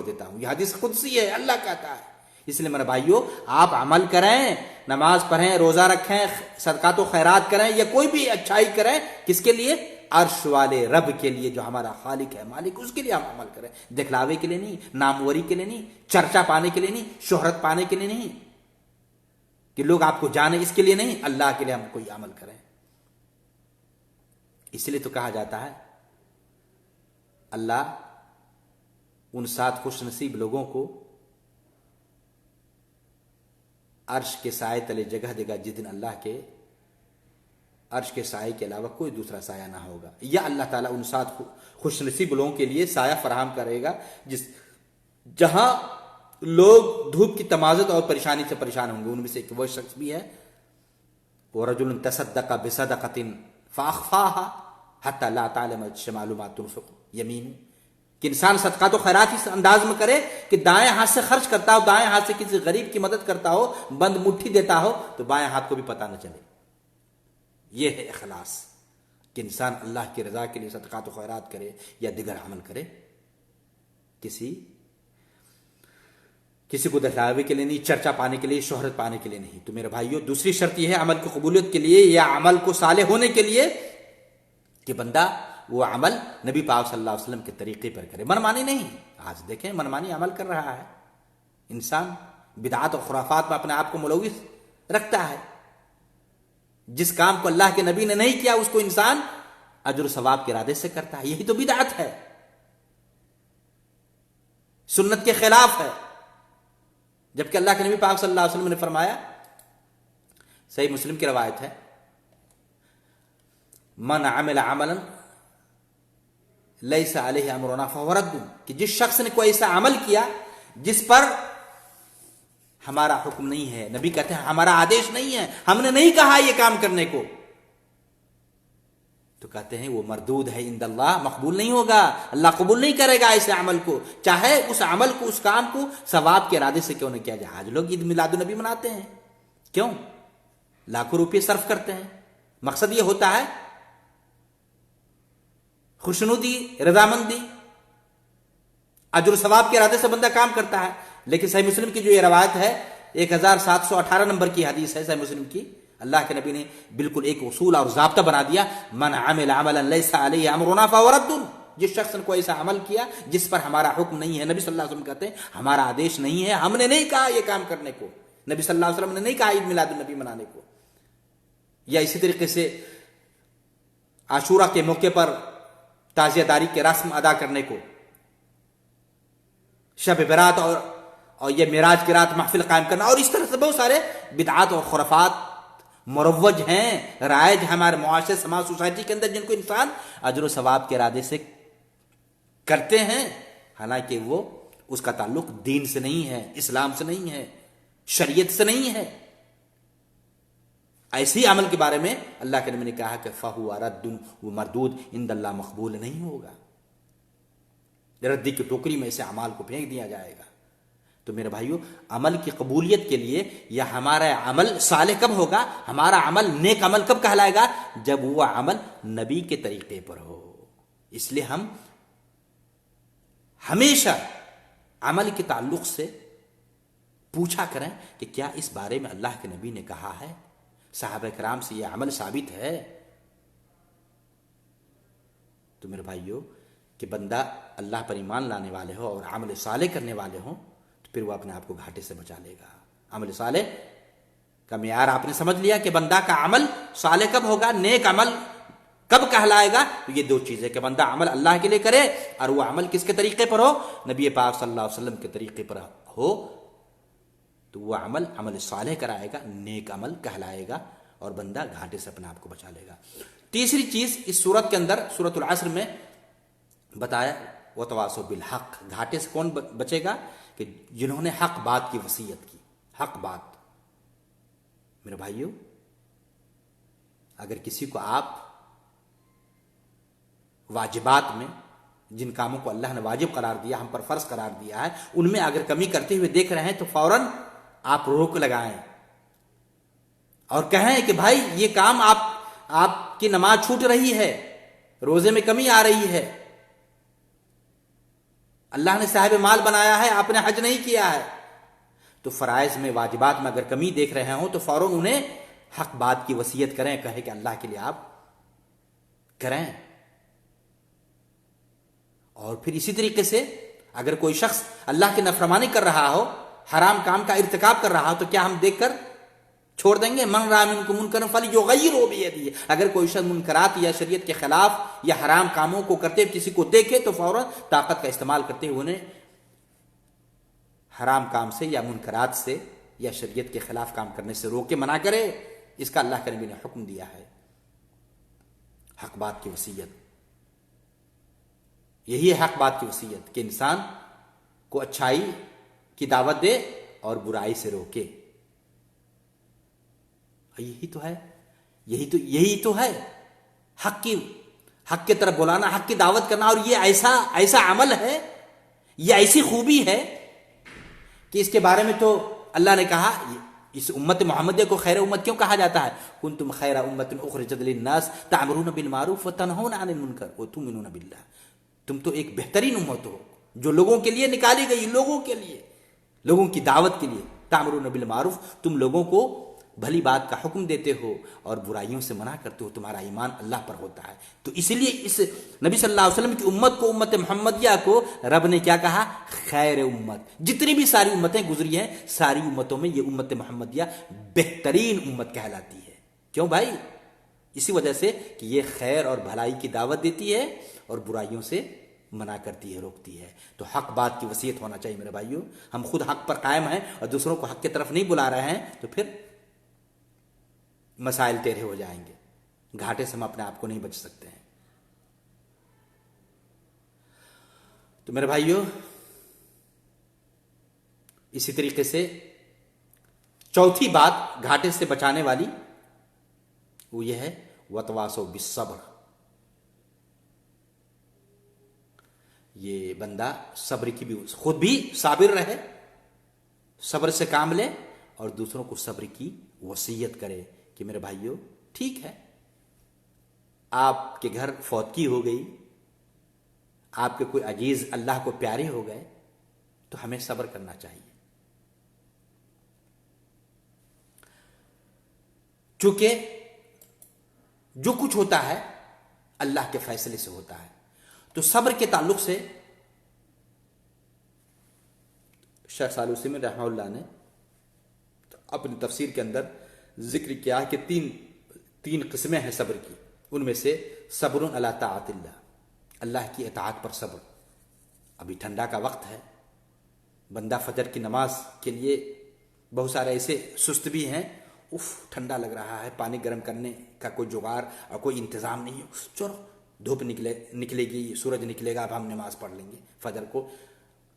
دیتا ہوں۔ یہ حدیث قدسی ہے، اللہ کہتا ہے۔ اس لیے میرے بھائیو، آپ عمل کریں، نماز پڑھیں، روزہ رکھیں، صدقات و خیرات کریں، یا کوئی بھی اچھائی کریں، کس کے لیے؟ عرش والے رب کے لیے، جو ہمارا خالق ہے، مالک، اس کے لیے ہم عمل کریں، دکھلاوے کے لیے نہیں، ناموری کے لیے نہیں، چرچا پانے کے لیے نہیں، شہرت پانے کے لیے نہیں، کہ لوگ آپ کو جانیں، اس کے لیے نہیں، اللہ کے لیے ہم کوئی عمل کریں۔ اس لیے تو کہا جاتا ہے اللہ ان 7 خوش نصیب لوگوں کو عرش کے سائے تلے جگہ دے گا جس دن اللہ کے عرش کے سائے کے علاوہ کوئی دوسرا سایہ نہ ہوگا، یا اللہ تعالیٰ ان 7 خوش نصیب لوگوں کے لیے سایہ فراہم کرے گا جہاں لوگ دھوپ کی تمازت اور پریشانی سے پریشان ہوں گے۔ ان میں سے ایک وہ شخص بھی ہے، وَرَجُلٌ تَصَدَّقَ بِصَدَقَةٍ فَأَخْفَاهَا حَتَّى لَا تَعْلَمَ شِمَالُهُ مَا تُنْفِقُ يَمِينُهُ، کہ انسان صدقات و خیرات اس انداز میں کرے کہ دائیں ہاتھ سے خرچ کرتا ہو، دائیں ہاتھ سے کسی غریب کی مدد کرتا ہو، بند مٹھی دیتا ہو، تو بائیں ہاتھ کو بھی پتہ نہ چلے۔ یہ ہے اخلاص، کہ انسان اللہ کی رضا کے لیے صدقات و خیرات کرے یا دیگر عمل کرے، کسی کو دکھلاوے کے لیے نہیں، چرچا پانے کے لیے، شہرت پانے کے لیے نہیں۔ تو میرے بھائیو، دوسری شرط یہ ہے عمل کی قبولیت کے لیے یا عمل کو صالح ہونے کے لیے کہ بندہ وہ عمل نبی پاک صلی اللہ علیہ وسلم کے طریقے پر کرے، منمانی نہیں۔ آج دیکھیں منمانی عمل کر رہا ہے انسان، بدعات اور خرافات میں اپنے آپ کو ملوث رکھتا ہے۔ جس کام کو اللہ کے نبی نے نہیں کیا، اس کو انسان اجر و ثواب کے ارادے سے کرتا ہے، یہی تو بدعت ہے، سنت کے خلاف ہے۔ جبکہ اللہ کے نبی پاک صلی اللہ علیہ وسلم نے فرمایا، صحیح مسلم کی روایت ہے، من عمل عملا لیس علیہ امرنا فہو رد، کہ جس شخص نے کوئی ایسا عمل کیا جس پر ہمارا حکم نہیں ہے، نبی کہتے ہیں ہمارا آدیش نہیں ہے، ہم نے نہیں کہا یہ کام کرنے کو، تو کہتے ہیں وہ مردود ہے عند اللہ، مقبول نہیں ہوگا، اللہ قبول نہیں کرے گا ایسے عمل کو، چاہے اس عمل کو، اس کام کو ثواب کے ارادے سے کیوں نہ کیا جائے۔ آج لوگ عید میلاد النبی مناتے ہیں، کیوں؟ لاکھوں روپے صرف کرتے ہیں، مقصد یہ ہوتا ہے خوشنودی، رضامندی، اجر و ثواب کے ارادے سے بندہ کام کرتا ہے۔ لیکن صحیح مسلم کی جو یہ روایت ہے، 1718 نمبر کی حدیث ہے صحیح مسلم کی، اللہ کے نبی نے بالکل ایک اصول اور ضابطہ بنا دیا، من عمل عملا لیس علیہ امرنا فہو رد، جس شخص نے کوئی ایسا عمل کیا جس پر ہمارا حکم نہیں ہے، نبی صلی اللہ علیہ وسلم کہتے ہیں ہمارا آدیش نہیں ہے، ہم نے نہیں کہا یہ کام کرنے کو، نبی صلی اللہ علیہ وسلم نے نہیں کہا عید میلاد النبی منانے کو۔ یا اسی طریقے سے عاشورہ کے موقع پر تعزیہ داری کے رسم ادا کرنے کو، شب برات اور یہ معراج کی رات محفل قائم کرنا، اور اس طرح سے بہت سارے بدعات اور خرافات مروج ہیں، رائج ہمارے معاشرے، سماج، سوسائٹی کے اندر، جن کو انسان اجر و ثواب کے ارادے سے کرتے ہیں، حالانکہ وہ اس کا تعلق دین سے نہیں ہے، اسلام سے نہیں ہے، شریعت سے نہیں ہے۔ ایسی عمل کے بارے میں اللہ کے نبی نے کہا کہ فہو رد، وہ مردود عند اللہ، مقبول نہیں ہوگا، ردی کی ٹوکری میں اسے اعمال کو پھینک دیا جائے گا۔ تو میرے بھائیو، عمل کی قبولیت کے لیے یا ہمارا عمل صالح کب ہوگا، ہمارا عمل نیک عمل کب کہلائے گا، جب وہ عمل نبی کے طریقے پر ہو۔ اس لیے ہم ہمیشہ عمل کے تعلق سے پوچھا کریں کہ کیا اس بارے میں اللہ کے نبی نے کہا ہے، صحابہ کرام سے یہ عمل ثابت ہے۔ تو میرے بھائیو، کہ بندہ اللہ پر ایمان لانے والے ہو اور عمل صالح کرنے والے ہوں، تو پھر وہ اپنے آپ کو گھاٹے سے بچا لے گا۔ عمل صالح کا معیار آپ نے سمجھ لیا کہ بندہ کا عمل صالح کب ہوگا، نیک عمل کب کہلائے گا، تو یہ دو چیزیں کہ بندہ عمل اللہ کے لیے کرے، اور وہ عمل کس کے طریقے پر ہو، نبی پاک صلی اللہ علیہ وسلم کے طریقے پر ہو، تو وہ عمل صالح کرائے گا، نیک عمل کہلائے گا، اور بندہ گھاٹے سے اپنے آپ کو بچا لے گا۔ تیسری چیز اس سورت کے اندر، سورت العصر میں بتایا، وتواصوا بالحق، گھاٹے سے کون بچے گا، کہ جنہوں نے حق بات کی وصیت کی، حق بات۔ میرے بھائیو، اگر کسی کو آپ واجبات میں جن کاموں کو اللہ نے واجب قرار دیا، ہم پر فرض قرار دیا ہے، ان میں اگر کمی کرتے ہوئے دیکھ رہے ہیں تو فوراً آپ روک لگائیں اور کہیں کہ بھائی یہ کام آپ کی نماز چھوٹ رہی ہے، روزے میں کمی آ رہی ہے، اللہ نے صاحب مال بنایا ہے، آپ نے حج نہیں کیا ہے، تو فرائض میں واجبات میں اگر کمی دیکھ رہے ہوں تو فوراً انہیں حق بات کی وصیت کریں، کہے کہ اللہ کے لیے آپ کریں۔ اور پھر اسی طریقے سے اگر کوئی شخص اللہ کی نافرمانی کر رہا ہو، حرام کام کا ارتکاب کر رہا ہو، تو کیا ہم دیکھ کر چھوڑ دیں گے؟ من رأى منکم منکرا فلیغیرہ بیدہ، اگر کوئی شخص منکرات یا شریعت کے خلاف یا حرام کاموں کو کرتے ہوئے کسی کو دیکھے تو فوراً طاقت کا استعمال کرتے ہوئے انہیں حرام کام سے یا منکرات سے یا شریعت کے خلاف کام کرنے سے روک کے منع کرے۔ اس کا اللہ کے نبی نے حکم دیا ہے، حق بات کی وصیت۔ یہی ہے حق بات کی وصیت کہ انسان کو اچھائی کی دعوت دے اور برائی سے روکے۔ یہی تو ہے حق کی طرف بلانا، حق کی دعوت کرنا۔ اور یہ ایسا عمل ہے، یہ ایسی خوبی ہے کہ اس کے بارے میں تو اللہ نے کہا، اس امت محمدیہ کو خیر امت کیوں کہا جاتا ہے؟ کنتم خیر امت اخرجت للناس تعمرون بالمعروف وتنہون عن المنکر وتؤمنون باللہ، تم تو ایک بہترین امت ہو جو لوگوں کے لیے نکالی گئی، لوگوں کے لیے، لوگوں کی دعوت کے لیے۔ تعمرون بالمعروف، تم لوگوں کو بھلی بات کا حکم دیتے ہو اور برائیوں سے منع کرتے ہو، تمہارا ایمان اللہ پر ہوتا ہے۔ تو اس لیے اس نبی صلی اللہ علیہ وسلم کی امت کو، امت محمدیہ کو رب نے کیا کہا؟ خیر امت۔ جتنی بھی ساری امتیں گزری ہیں، ساری امتوں میں یہ امت محمدیہ بہترین امت کہلاتی ہے۔ کیوں بھائی؟ اسی وجہ سے کہ یہ خیر اور بھلائی کی دعوت دیتی ہے اور برائیوں سے منع کرتی ہے، روکتی ہے۔ تو حق بات کی وصیت ہونا چاہیے میرے بھائیوں۔ ہم خود حق پر قائم ہیں اور دوسروں کو حق کی طرف نہیں بلا رہے ہیں تو پھر مسائل ٹیڑھے ہو جائیں گے، گھاٹے سے ہم اپنے آپ کو نہیں بچ سکتے ہیں۔ تو میرے بھائیوں، اسی طریقے سے چوتھی بات گھاٹے سے بچانے والی وہ یہ ہے وتواصوا بالصبر۔ یہ بندہ صبر کی بھی، خود بھی صابر رہے، صبر سے کام لے اور دوسروں کو صبر کی وصیت کرے کہ میرے بھائیوں ٹھیک ہے، آپ کے گھر فوتگی ہو گئی، آپ کے کوئی عزیز اللہ کو پیارے ہو گئے، تو ہمیں صبر کرنا چاہیے، چونکہ جو کچھ ہوتا ہے اللہ کے فیصلے سے ہوتا ہے۔ تو صبر کے تعلق سے شیخ صالح العثیمین رحمہ اللہ نے اپنی تفسیر کے اندر ذکر کیا کہ تین قسمیں ہیں صبر کی، ان میں سے صبر علی طاعت اللہ، اللہ کی اطاعت پر صبر۔ ابھی ٹھنڈا کا وقت ہے، بندہ فجر کی نماز کے لیے بہت سارے ایسے سست بھی ہیں، ٹھنڈا لگ رہا ہے، پانی گرم کرنے کا کوئی جگاڑ اور کوئی انتظام نہیں ہے، چلو دھوپ نکلے گی، سورج نکلے گا، اب ہم نماز پڑھ لیں گے۔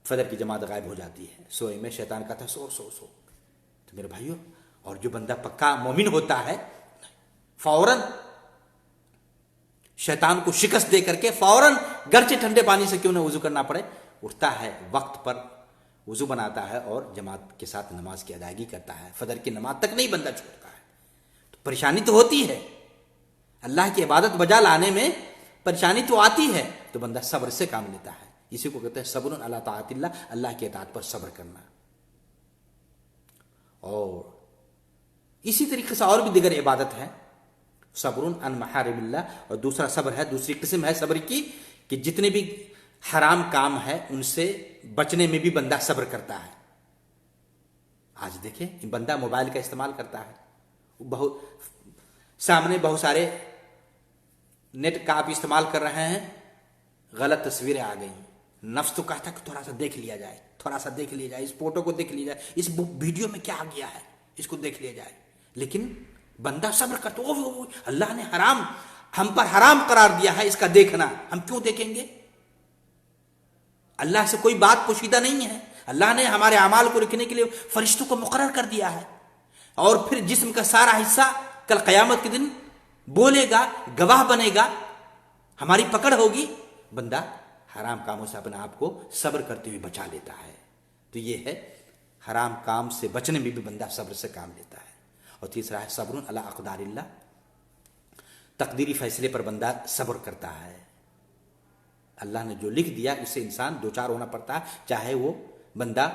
فجر کی جماعت غائب ہو جاتی ہے، سوئے میں شیطان کہتا ہے سو سو سو۔ تو میرے بھائیوں، اور جو بندہ پکا مومن ہوتا ہے، فوراً شیطان کو شکست دے کر کے فوراً گرچہ ٹھنڈے پانی سے کیوں نہ وضو کرنا پڑے، اٹھتا ہے، وقت پر وضو بناتا ہے اور جماعت کے ساتھ نماز کی ادائیگی کرتا ہے، فجر کی نماز تک نہیں بندہ چھوڑتا ہے۔ تو پریشانی تو ہوتی ہے، اللہ کی عبادت بجا لانے میں پریشانی تو آتی ہے، تو بندہ صبر سے کام لیتا ہے۔ اسی کو کہتے ہیں صبر علی طاعت اللہ، اللہ کی اطاعت پر صبر کرنا۔ اور اسی طریقے سے اور بھی دیگر عبادت ہے، صبر عن محارم اللہ، اور دوسرا صبر ہے، دوسری قسم ہے صبر کی کہ جتنے بھی حرام کام ہے ان سے بچنے میں بھی بندہ صبر کرتا ہے۔ آج دیکھیں بندہ موبائل کا استعمال کرتا ہے، سامنے بہت سارے نیٹ کا آپ استعمال کر رہے ہیں، غلط تصویریں آ گئی، نفس تو کہتا ہے کہ تھوڑا سا دیکھ لیا جائے، اس فوٹو کو دیکھ لیا جائے، اس ویڈیو میں کیا آ گیا ہے اس کو دیکھ لیا جائے، لیکن بندہ صبر کرتا ہے، اللہ نے ہم پر حرام قرار دیا ہے اس کا دیکھنا، ہم کیوں دیکھیں گے؟ اللہ سے کوئی بات پوشیدہ نہیں ہے، اللہ نے ہمارے اعمال کو لکھنے کے لیے فرشتوں کو مقرر کر دیا ہے، اور پھر جسم کا سارا حصہ کل قیامت کے دن بولے گا، گواہ بنے گا، ہماری پکڑ ہوگی، بندہ حرام کاموں سے اپنے آپ کو صبر کرتے ہوئے بچا لیتا ہے. تو یہ ہے حرام کام سے بچنے میں بھی بندہ صبر سے کام لیتا ہے. اور تیسرا ہے صبر علی اقدار اللہ، تقدیری فیصلے پر بندہ صبر کرتا ہے. اللہ نے جو لکھ دیا اس سے انسان دوچار ہونا پڑتا ہے، چاہے وہ بندہ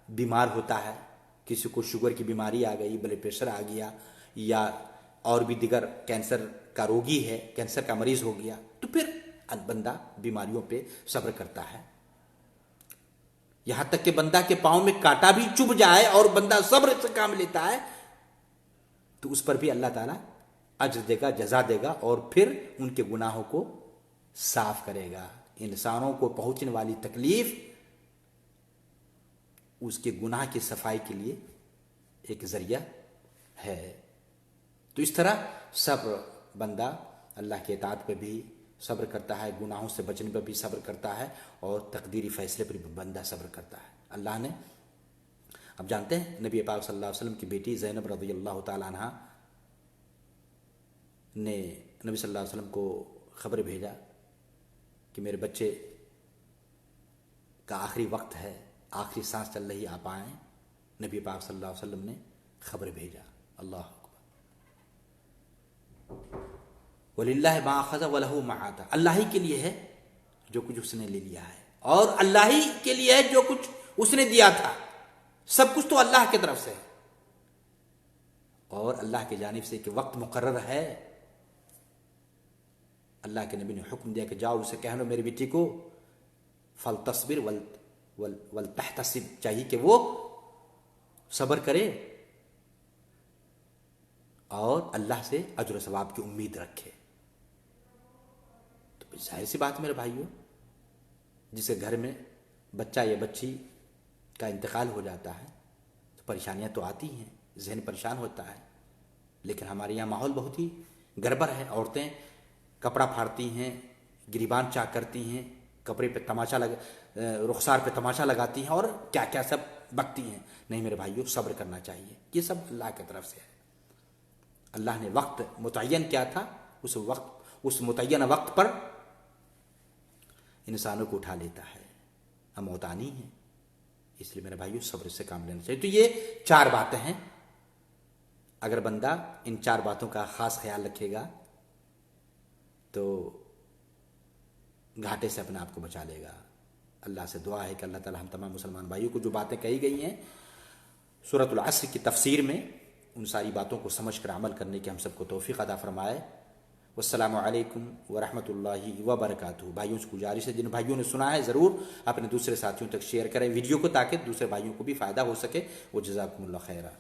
بیمار ہوتا ہے، کسی کو شوگر کی بیماری آ گئی، بلڈ پریشر آ گیا، یا اور بھی دیگر کینسر کا روگی ہے، کینسر کا مریض ہو گیا، تو پھر بندہ بیماریوں پہ صبر کرتا ہے. یہاں تک کہ بندہ کے پاؤں میں کانٹا بھی چبھ جائے اور بندہ صبر سے کام لیتا ہے تو اس پر بھی اللہ تعالیٰ اجر دے گا، جزا دے گا، اور پھر ان کے گناہوں کو صاف کرے گا. انسانوں کو پہنچنے والی تکلیف اس کے گناہ کی صفائی کے لیے ایک ذریعہ ہے. تو اس طرح صبر بندہ اللہ کے اطاعت پہ بھی صبر کرتا ہے، گناہوں سے بچنے پر بھی صبر کرتا ہے، اور تقدیری فیصلے پر بھی بندہ صبر کرتا ہے. اللہ نے، اب جانتے ہیں نبی پاک صلی اللہ علیہ وسلم کی بیٹی زینب رضی اللہ تعالیٰ عنہ نے نبی صلی اللہ علیہ وسلم کو خبر بھیجا کہ میرے بچے کا آخری وقت ہے، آخری سانس چل رہی، آپ آئیں. نبی پاک صلی اللہ علیہ وسلم نے خبر بھیجا. اللہ اکبر. وَلِلَّهِ مَا أَخَذَ وَلَهُ مَا عَطَى، اللہ ہی کے لیے ہے جو کچھ اس نے لے لیا ہے، اور اللہ ہی کے لیے ہے جو کچھ اس نے دیا تھا. سب کچھ تو اللہ کی طرف سے ہے، اور اللہ کی جانب سے کہ وقت مقرر ہے. اللہ کے نبی نے حکم دیا کہ جاؤ اسے کہہ لو میری بیٹی کو فَلْتَصْبِرْ وَلْتَحْتَسِبْ، چاہیے کہ وہ صبر کرے اور اللہ سے اجر و ثواب کی امید رکھے. تو ظاہر سی بات میرے بھائیوں، جس کے گھر میں بچہ یا بچی کا انتقال ہو جاتا ہے تو پریشانیاں تو آتی ہیں، ذہن پریشان ہوتا ہے. لیکن ہمارے یہاں ماحول بہت ہی گڑبڑ ہے. عورتیں کپڑا پھاڑتی ہیں، گریبان چاک کرتی ہیں، کپڑے پہ تماشا رخسار پہ تماشا لگاتی ہیں، اور کیا کیا سب بکتی ہیں. نہیں میرے بھائیوں، صبر کرنا چاہیے. یہ سب اللہ کی طرف سے ہے. اللہ نے وقت متعین کیا تھا، اس متعینہ وقت پر انسانوں کو اٹھا لیتا ہے. ہم موتانی ہیں، اس لیے میرے بھائیوں صبر سے کام لینا چاہیے. تو یہ 4 باتیں ہیں. اگر بندہ ان 4 باتوں کا خاص خیال رکھے گا تو گھاٹے سے اپنے آپ کو بچا لے گا. اللہ سے دعا ہے کہ اللہ تعالی ہم تمام مسلمان بھائیوں کو جو باتیں کہی گئی ہیں سورۃ العصر کی تفسیر میں، ان ساری باتوں کو سمجھ کر عمل کرنے کی ہم سب کو توفیق عطا فرمائے. والسلام علیکم ورحمۃ اللہ وبرکاتہ. بھائیوں سے گزارش ہے، جن بھائیوں نے سنا ہے ضرور اپنے دوسرے ساتھیوں تک شیئر کریں ویڈیو کو، تاکہ دوسرے بھائیوں کو بھی فائدہ ہو سکے. وہ جزاکم اللہ خیرا.